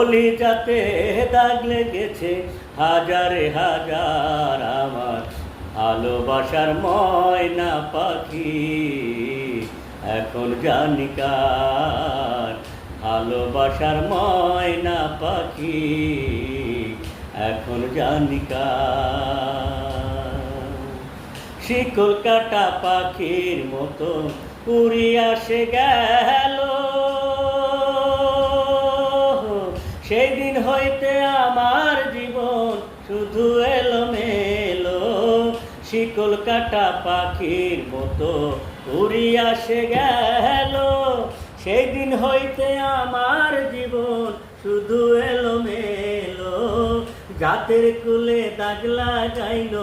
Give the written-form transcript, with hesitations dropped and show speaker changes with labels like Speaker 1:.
Speaker 1: কলিজাতে দাগ লেগেছে হাজারে হাজার আমার ভালোবাসার ময়না পাখি। এখন জানি কার ভালোবাসার ময়না পাখি, এখন জানি কার। শিকল কাটা পাখির মতো উড়িয়া সে গেল, সেই দিন হইতে আমার জীবন শুধু এলোমেলো। শিকল কাটা পাখির মতো উড়িয়া সে গেল, সেই দিন হইতে আমার জীবন শুধু এলোমেলো। জাতের কুলে দাগ লাগাইল